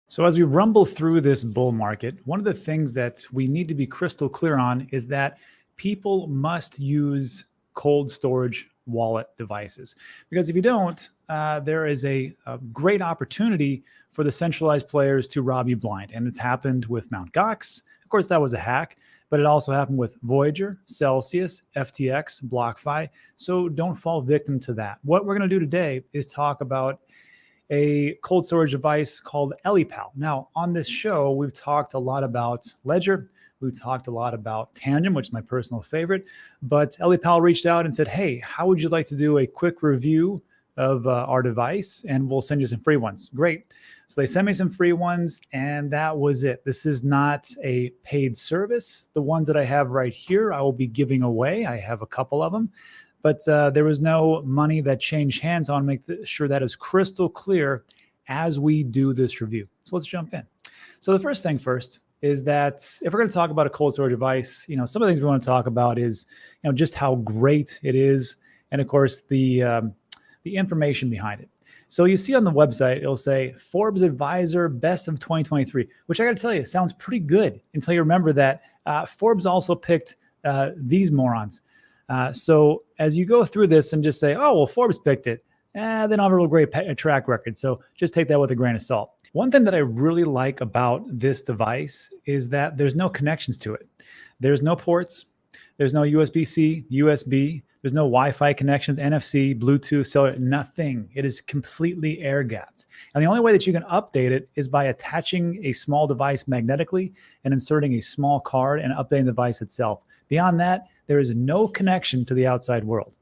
So, as we rumble through this bull market, one of the things that we need to be crystal clear on is that people must use cold storage wallet devices. Because if you don't, there is a great opportunity for the centralized players to rob you blind. And it's happened with Mt. Gox. Of course, that was a hack, but it also happened with Voyager, Celsius, FTX, BlockFi. So don't fall victim to that. What we're going to do today is talk about a cold storage device called Ellipal. Now, on this show, we've talked a lot about Ledger. We've talked a lot about Tandem, which is my personal favorite. But Ellipal reached out and said, hey, how would you like to do a quick review of our device? And we'll send you some free ones. Great. So they sent me some free ones, and that was it. This is not a paid service. The ones that I have right here, I will be giving away. I have a couple of them. But there was no money that changed hands. I want to make sure that is crystal clear as we do this review. So let's jump in. So the first thing first is that if we're going to talk about a cold storage device, some of the things we want to talk about is, just how great it is, and of course the information behind it. So you see on the website, it'll say Forbes Advisor Best of 2023, which I got to tell you, sounds pretty good until you remember that Forbes also picked these morons. So as you go through this and just say, oh, well, Forbes picked it, they don't have a real great track record. So just take that with a grain of salt. One thing that I really like about this device is that there's no connections to it. There's no ports. There's no USB-C, USB. There's no Wi-Fi connections, NFC, Bluetooth, cellular, nothing. It is completely air-gapped. And the only way that you can update it is by attaching a small device magnetically and inserting a small card and updating the device itself. Beyond that, there is no connection to the outside world.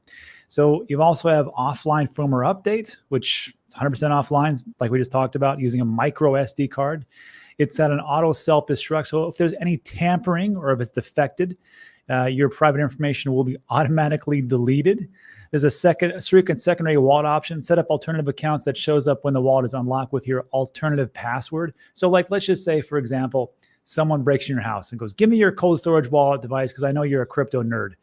So you also have offline firmware update, which is 100% offline, like we just talked about, using a micro SD card. It's got an auto self-destruct. So if there's any tampering or if it's defected, your private information will be automatically deleted. There's a secondary wallet option. Set up alternative accounts that shows up when the wallet is unlocked with your alternative password. So let's just say, for example, someone breaks in your house and goes, give me your cold storage wallet device because I know you're a crypto nerd.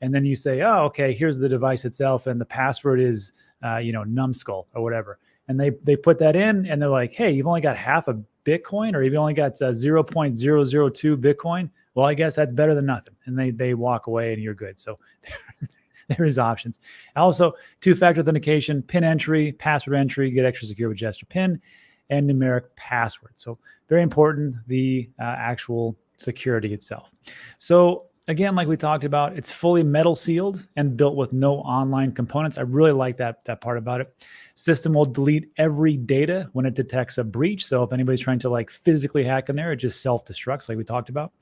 And then you say, oh, okay, here's the device itself. And the password is, numbskull or whatever. And they put that in and they're like, hey, you've only got half a Bitcoin, or you've only got 0.002 Bitcoin. Well, I guess that's better than nothing. And they walk away and you're good. So there is options. Also, two-factor authentication, PIN entry, password entry, get extra secure with gesture PIN, and numeric password. So very important, the actual security itself. So again, like we talked about, it's fully metal sealed and built with no online components. I really like that part about it. System will delete every data when it detects a breach. So if anybody's trying to physically hack in there, it just self-destructs like we talked about.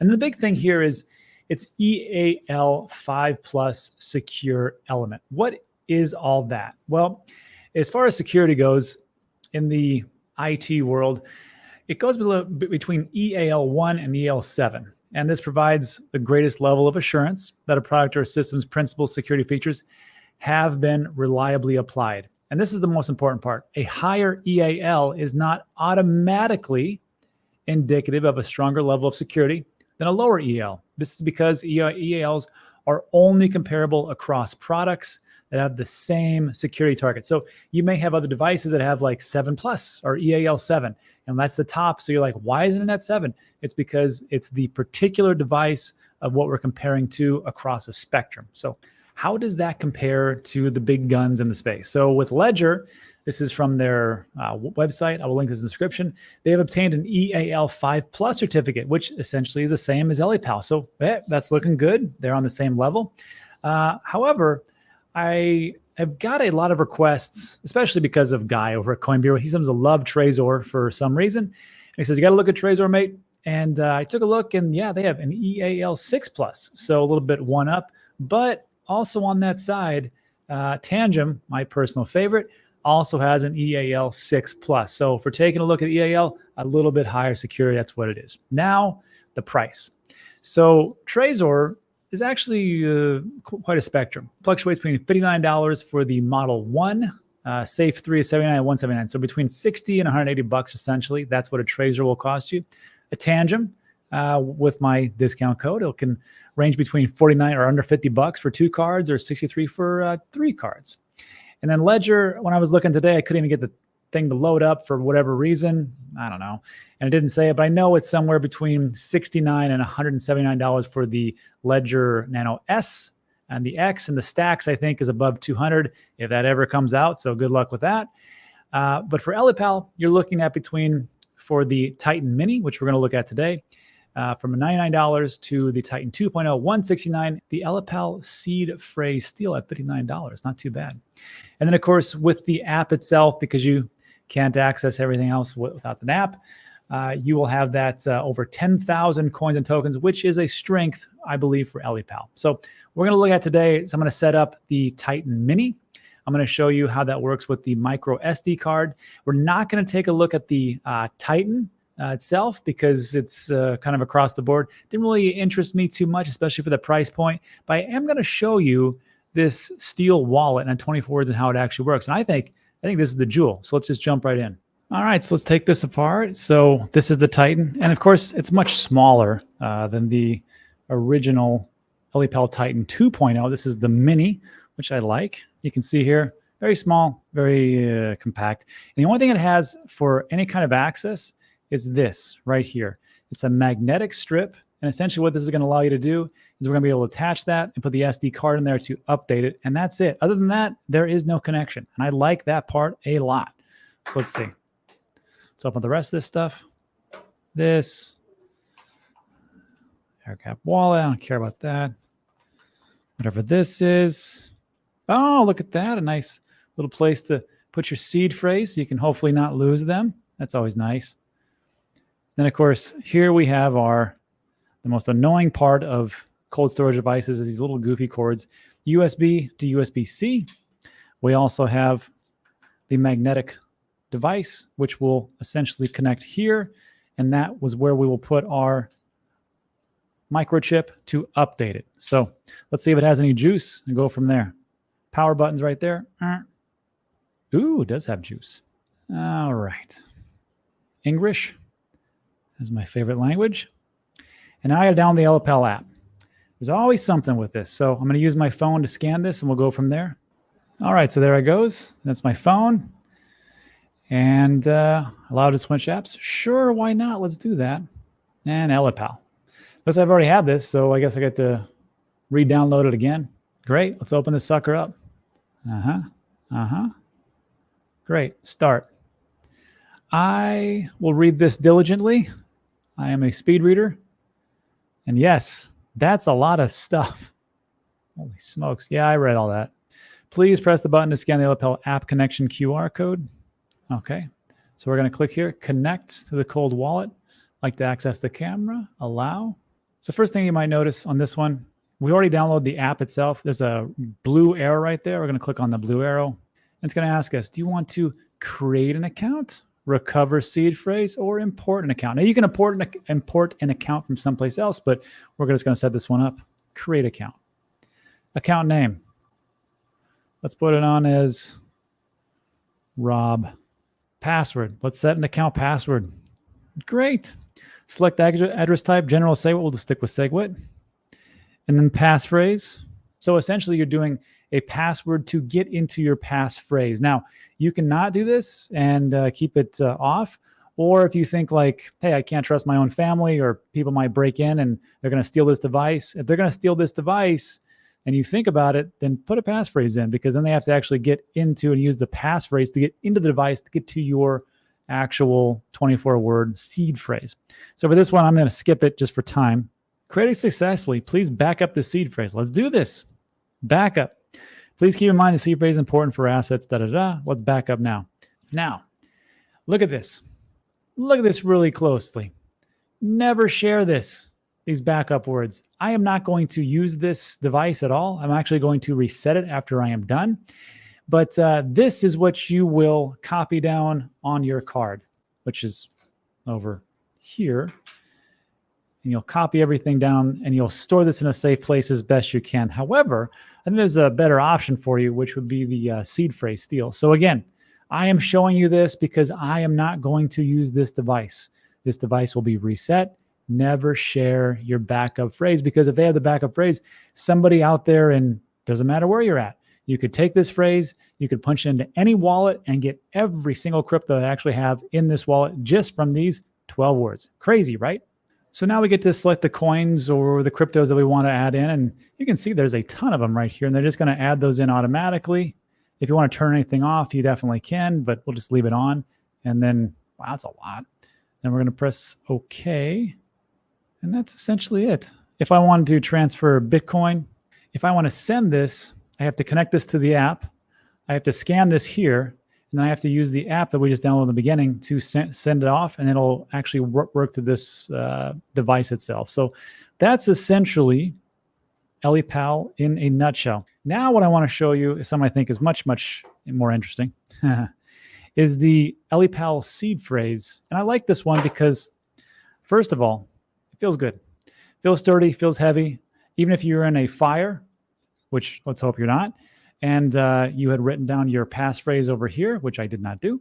And the big thing here is it's EAL 5+ secure element. What is all that? Well, as far as security goes, in the IT world, it goes between EAL1 and EAL7. And this provides the greatest level of assurance that a product or a system's principal security features have been reliably applied. And this is the most important part. A higher EAL is not automatically indicative of a stronger level of security than a lower EAL. This is because EALs are only comparable across products that have the same security target. So you may have other devices that have 7+ or EAL 7, and that's the top. So you're like, why isn't it at 7? It's because it's the particular device of what we're comparing to across a spectrum. So how does that compare to the big guns in the space? So with Ledger, this is from their website. I will link this in the description. They have obtained an EAL 5+ certificate, which essentially is the same as Ellipal. So that's looking good. They're on the same level. However, I have got a lot of requests, especially because of Guy over at Coin Bureau. He seems to love Trezor for some reason. And he says, you got to look at Trezor, mate. And I took a look, and yeah, they have an EAL 6+, so a little bit one up. But also on that side, Tandem, my personal favorite, also has an EAL 6+. So for taking a look at EAL, a little bit higher security, that's what it is. Now, the price. So Trezor is actually quite a spectrum. Fluctuates between $59 for the Model 1, Safe 3 is $79 and $179. So between $60 and $180 essentially. That's what a Trezor will cost you. A Tandem, with my discount code, it can range between $49 or under $50 for 2 cards or $63 for 3 cards. And then Ledger, when I was looking today, I couldn't even get thing to load up for whatever reason. I don't know. And it didn't say it, but I know it's somewhere between $69 and $179 for the Ledger Nano S, and the X and the Stacks, I think, is above 200 if that ever comes out. So good luck with that. But for Ellipal, you're looking at between, for the Titan Mini, which we're going to look at today, from $99 to the Titan 2.0, $169. The Ellipal seed phrase steel at $59. Not too bad. And then, of course, with the app itself, because you can't access everything else without the app, you will have that over 10,000 coins and tokens, which is a strength, I believe, for Ellipal. So we're going to look at today. So I'm going to set up the Titan Mini. I'm going to show you how that works with the micro SD card. We're not going to take a look at the Titan itself because it's kind of across the board. Didn't really interest me too much, especially for the price point. But I am going to show you this steel wallet and 24 words and how it actually works. And I think this is the jewel. So let's just jump right in. All right, so let's take this apart. So this is the Titan. And of course, it's much smaller than the original Ellipal Titan 2.0. This is the Mini, which I like. You can see here, very small, very compact. And the only thing it has for any kind of access is this right here. It's a magnetic strip. And essentially what this is going to allow you to do is we're going to be able to attach that and put the SD card in there to update it. And that's it. Other than that, there is no connection. And I like that part a lot. So let's see. Let's open the rest of this stuff. This AirCap wallet. I don't care about that. Whatever this is. Oh, look at that. A nice little place to put your seed phrase so you can hopefully not lose them. That's always nice. Then, of course, here we have the most annoying part of cold storage devices is these little goofy cords. USB to USB-C. We also have the magnetic device, which will essentially connect here. And that was where we will put our microchip to update it. So let's see if it has any juice and go from there. Power button's right there. Ooh, it does have juice. All right. English is my favorite language. And now I got down the Ellipal app. There's always something with this. So I'm going to use my phone to scan this and we'll go from there. All right, so there it goes. That's my phone. And allow to switch apps. Sure, why not? Let's do that. And Ellipal. Plus, I've already had this, so I guess I get to re-download it again. Great. Let's open this sucker up. Great. Start. I will read this diligently. I am a speed reader. And yes, that's a lot of stuff. Holy smokes. Yeah, I read all that. Please press the button to scan the Ellipal app connection QR code. Okay. So we're going to click here. Connect to the cold wallet. Like to access the camera. Allow. So first thing you might notice on this one, we already downloaded the app itself. There's a blue arrow right there. We're going to click on the blue arrow. It's going to ask us, do you want to create an account, recover seed phrase, or import an account? Now you can import an account from someplace else, but we're just going to set this one up. Create account. Account name. Let's put it on as Rob. Password. Let's set an account password. Great. Select address type, general SegWit. We'll just stick with SegWit. And then passphrase. So essentially you're doing a password to get into your passphrase. Now, you cannot do this and keep it off. Or if you think like, hey, I can't trust my own family or people might break in and they're going to steal this device. If they're going to steal this device and you think about it, then put a passphrase in because then they have to actually get into and use the passphrase to get into the device to get to your actual 24-word seed phrase. So for this one, I'm going to skip it just for time. Created successfully. Please back up the seed phrase. Let's do this. Backup. Please keep in mind the seed phrase is important for assets. Let's back up now. Now, look at this. Look at this really closely. Never share these backup words. I am not going to use this device at all. I'm actually going to reset it after I am done. But this is what you will copy down on your card, which is over here. And you'll copy everything down and you'll store this in a safe place as best you can. However, I think there's a better option for you, which would be the seed phrase steal. So again, I am showing you this because I am not going to use this device. This device will be reset. Never share your backup phrase because if they have the backup phrase, somebody out there, and doesn't matter where you're at, You could take this phrase, you could punch it into any wallet and get every single crypto that I actually have in this wallet just from these 12 words. Crazy, right? So now we get to select the coins or the cryptos that we want to add in. And you can see there's a ton of them right here. And they're just going to add those in automatically. If you want to turn anything off, you definitely can, but we'll just leave it on. And then, wow, that's a lot. Then we're going to press OK. And that's essentially it. If I want to transfer Bitcoin, if I want to send this, I have to connect this to the app. I have to scan this here. And then I have to use the app that we just downloaded in the beginning to send it off, and it'll actually work to this device itself. So that's essentially Ellipal in a nutshell. Now what I want to show you is something I think is much, much more interesting, is the Ellipal seed phrase. And I like this one because, first of all, it feels good. Feels sturdy, feels heavy. Even if you're in a fire, which let's hope you're not, and you had written down your passphrase over here, which I did not do,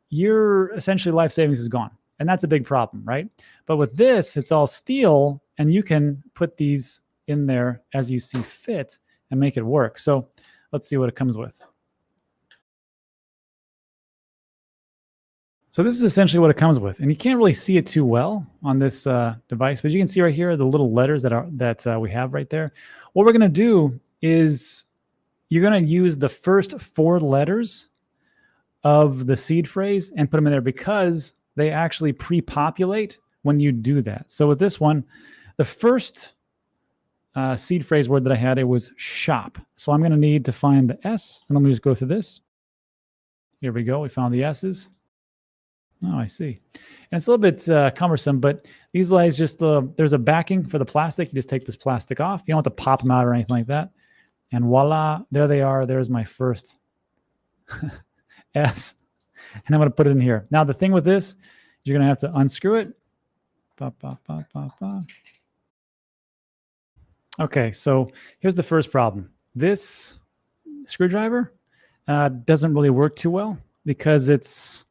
your essentially life savings is gone. And that's a big problem, right? But with this, it's all steel, and you can put these in there as you see fit and make it work. So let's see what it comes with. So this is essentially what it comes with. And you can't really see it too well on this device, but you can see right here the little letters that we have right there. What we're going to do is you're going to use the first 4 letters of the seed phrase and put them in there because they actually pre-populate when you do that. So with this one, the first seed phrase word that I had, it was shop. So I'm going to need to find the S, and let me just go through this. Here we go. We found the S's. Oh, I see. And it's a little bit cumbersome, but these guys just, there's a backing for the plastic. You just take this plastic off. You don't have to pop them out or anything like that. And voila, there they are. There's my first S. And I'm going to put it in here. Now, the thing with this is you're going to have to unscrew it. Pop, pop, pop, pop, pop. Okay, so here's the first problem. This screwdriver doesn't really work too well because it's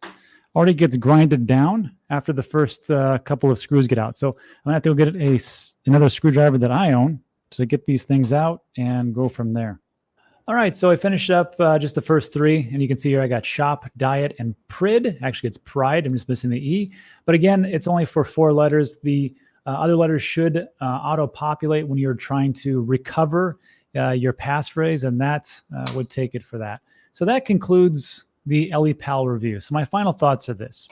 already gets grinded down after the first couple of screws get out. So I'm going to have to go get another screwdriver that I own to get these things out and go from there. All right, so I finished up just the first 3, and you can see here I got shop, diet, and prid. Actually, it's pride. I'm just missing the E. But again, it's only for 4 letters. The other letters should auto-populate when you're trying to recover your passphrase, and that would take it for that. So that concludes the Ellipal review. So my final thoughts are this.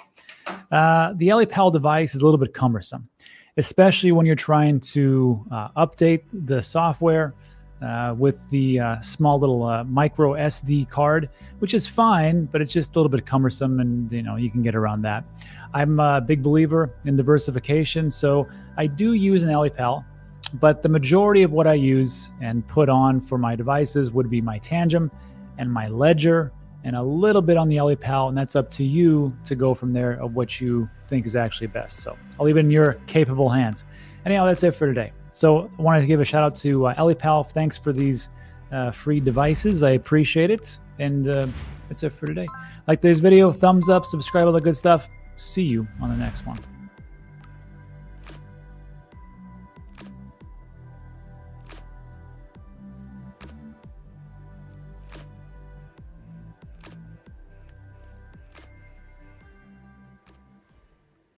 The Ellipal device is a little bit cumbersome, especially when you're trying to update the software with the small little micro SD card, which is fine, but it's just a little bit cumbersome, and you can get around that. I'm a big believer in diversification, so I do use an Ellipal, but the majority of what I use and put on for my devices would be my Tangem and my Ledger, and a little bit on the Ellipal, and that's up to you to go from there of what you think is actually best. So I'll leave it in your capable hands. Anyhow, that's it for today. So I wanted to give a shout out to Ellipal. Thanks for these free devices. I appreciate it. And that's it for today. Like this video, thumbs up, subscribe, all the good stuff. See you on the next one.